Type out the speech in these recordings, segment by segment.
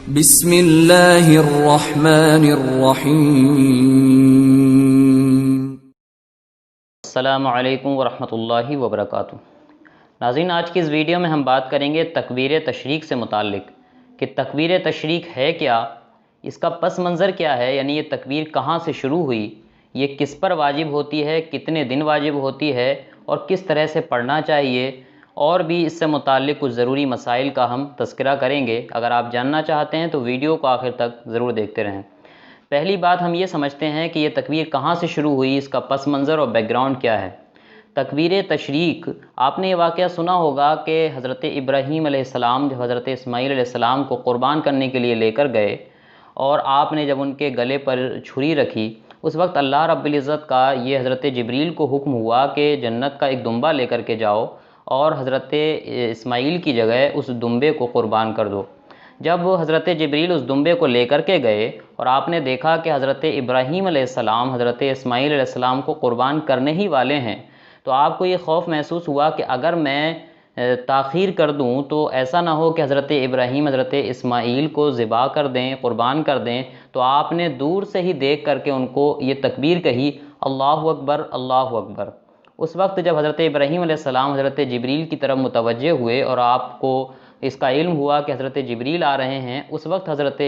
بسم اللہ الرحمن الرحیم۔ السلام علیکم ورحمۃ اللہ وبرکاتہ۔ ناظرین، آج کی اس ویڈیو میں ہم بات کریں گے تکبیر تشریق سے متعلق کہ تکبیر تشریق ہے کیا، اس کا پس منظر کیا ہے، یعنی یہ تکبیر کہاں سے شروع ہوئی، یہ کس پر واجب ہوتی ہے، کتنے دن واجب ہوتی ہے اور کس طرح سے پڑھنا چاہیے، اور بھی اس سے متعلق کچھ ضروری مسائل کا ہم تذکرہ کریں گے۔ اگر آپ جاننا چاہتے ہیں تو ویڈیو کو آخر تک ضرور دیکھتے رہیں۔ پہلی بات ہم یہ سمجھتے ہیں کہ یہ تکبیر کہاں سے شروع ہوئی، اس کا پس منظر اور بیک گراؤنڈ کیا ہے۔ تکبیر تشریق، آپ نے یہ واقعہ سنا ہوگا کہ حضرت ابراہیم علیہ السلام جب حضرت اسماعیل علیہ السلام کو قربان کرنے کے لیے لے کر گئے اور آپ نے جب ان کے گلے پر چھری رکھی، اس وقت اللہ رب العزت کا یہ حضرت جبریل کو حکم ہوا کہ جنت کا ایک دمبا لے کر کے جاؤ اور حضرت اسماعیل کی جگہ اس دمبے کو قربان کر دو۔ جب حضرت جبریل اس دمبے کو لے کر کے گئے اور آپ نے دیکھا کہ حضرت ابراہیم علیہ السلام حضرت اسماعیل علیہ السلام کو قربان کرنے ہی والے ہیں، تو آپ کو یہ خوف محسوس ہوا کہ اگر میں تاخیر کر دوں تو ایسا نہ ہو کہ حضرت ابراہیم حضرت اسماعیل کو ذبح کر دیں، قربان کر دیں۔ تو آپ نے دور سے ہی دیکھ کر کے ان کو یہ تکبیر کہی، اللہ اکبر اللہ اکبر۔ اس وقت جب حضرت ابراہیم علیہ السلام حضرت جبریل کی طرف متوجہ ہوئے اور آپ کو اس کا علم ہوا کہ حضرت جبریل آ رہے ہیں، اس وقت حضرت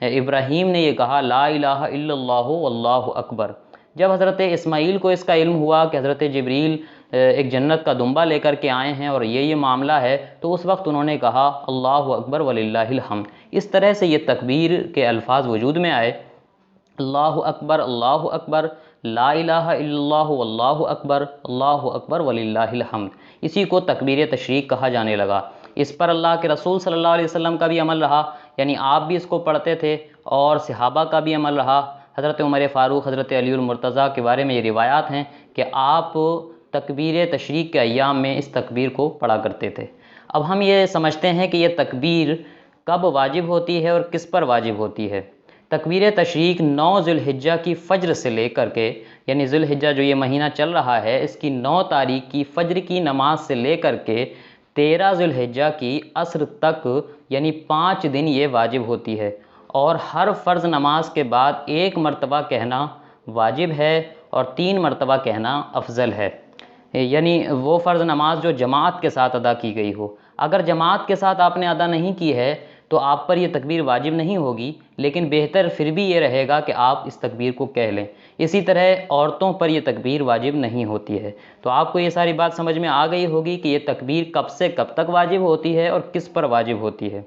ابراہیم نے یہ کہا لا الہ الا اللہ واللہ اکبر۔ جب حضرت اسماعیل کو اس کا علم ہوا کہ حضرت جبریل ایک جنت کا دمبا لے کر کے آئے ہیں اور یہ معاملہ ہے، تو اس وقت انہوں نے کہا اللہ اکبر وللہ الحمد۔ اس طرح سے یہ تکبیر کے الفاظ وجود میں آئے، اللہ اکبر لا الہ الا اللہ واللہ اکبر وللہ الحمد۔ اسی کو تکبیر تشریق کہا جانے لگا۔ اس پر اللہ کے رسول صلی اللہ علیہ وسلم کا بھی عمل رہا، یعنی آپ بھی اس کو پڑھتے تھے اور صحابہ کا بھی عمل رہا۔ حضرت عمر فاروق، حضرت علی المرتضیٰ کے بارے میں یہ روایات ہیں کہ آپ تکبیر تشریق کے ایام میں اس تکبیر کو پڑھا کرتے تھے۔ اب ہم یہ سمجھتے ہیں کہ یہ تکبیر کب واجب ہوتی ہے اور کس پر واجب ہوتی ہے۔ تکبیر تشریق 9 ذی الحجہ کی فجر سے لے کر کے، یعنی ذی الحجہ جو یہ مہینہ چل رہا ہے، اس کی 9 تاریخ کی فجر کی نماز سے لے کر کے 13 ذی الحجہ کی عصر تک، یعنی 5 دن یہ واجب ہوتی ہے، اور ہر فرض نماز کے بعد 1 مرتبہ کہنا واجب ہے اور 3 مرتبہ کہنا افضل ہے، یعنی وہ فرض نماز جو جماعت کے ساتھ ادا کی گئی ہو۔ اگر جماعت کے ساتھ آپ نے ادا نہیں کی ہے تو آپ پر یہ تکبیر واجب نہیں ہوگی، لیکن بہتر پھر بھی یہ رہے گا کہ آپ اس تکبیر کو کہہ لیں۔ اسی طرح عورتوں پر یہ تکبیر واجب نہیں ہوتی ہے۔ تو آپ کو یہ ساری بات سمجھ میں آ گئی ہوگی کہ یہ تکبیر کب سے کب تک واجب ہوتی ہے اور کس پر واجب ہوتی ہے۔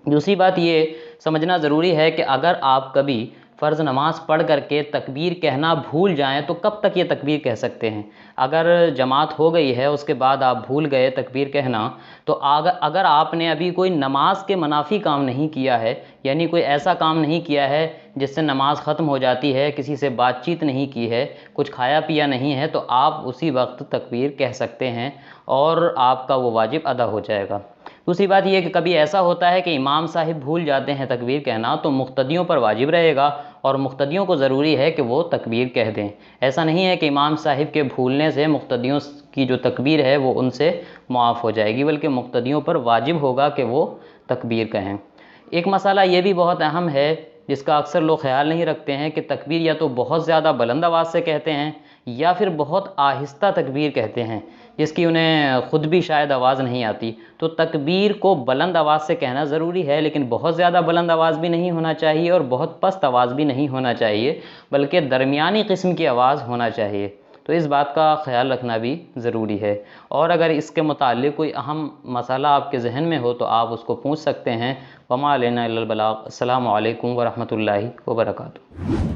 دوسری بات یہ سمجھنا ضروری ہے کہ اگر آپ کبھی فرض نماز پڑھ کر کے تکبیر کہنا بھول جائیں تو کب تک یہ تکبیر کہہ سکتے ہیں؟ اگر جماعت ہو گئی ہے اس کے بعد آپ بھول گئے تکبیر کہنا، تو اگر آپ نے ابھی کوئی نماز کے منافی کام نہیں کیا ہے، یعنی کوئی ایسا کام نہیں کیا ہے جس سے نماز ختم ہو جاتی ہے، کسی سے بات چیت نہیں کی ہے، کچھ کھایا پیا نہیں ہے، تو آپ اسی وقت تکبیر کہہ سکتے ہیں اور آپ کا وہ واجب ادا ہو جائے گا۔ دوسری بات یہ کہ کبھی ایسا ہوتا ہے کہ امام صاحب بھول جاتے ہیں تکبیر کہنا، تو مقتدیوں پر واجب رہے گا اور مقتدیوں کو ضروری ہے کہ وہ تکبیر کہہ دیں۔ ایسا نہیں ہے کہ امام صاحب کے بھولنے سے مقتدیوں کی جو تکبیر ہے وہ ان سے معاف ہو جائے گی، بلکہ مقتدیوں پر واجب ہوگا کہ وہ تکبیر کہیں۔ ایک مسئلہ یہ بھی بہت اہم ہے جس کا اکثر لوگ خیال نہیں رکھتے ہیں کہ تکبیر یا تو بہت زیادہ بلند آواز سے کہتے ہیں یا پھر بہت آہستہ تکبیر کہتے ہیں جس کی انہیں خود بھی شاید آواز نہیں آتی۔ تو تکبیر کو بلند آواز سے کہنا ضروری ہے، لیکن بہت زیادہ بلند آواز بھی نہیں ہونا چاہیے اور بہت پست آواز بھی نہیں ہونا چاہیے، بلکہ درمیانی قسم کی آواز ہونا چاہیے۔ تو اس بات کا خیال رکھنا بھی ضروری ہے، اور اگر اس کے متعلق کوئی اہم مسئلہ آپ کے ذہن میں ہو تو آپ اس کو پوچھ سکتے ہیں۔ وما علینا الا البلاغ۔ السلام علیکم ورحمۃ اللہ وبرکاتہ۔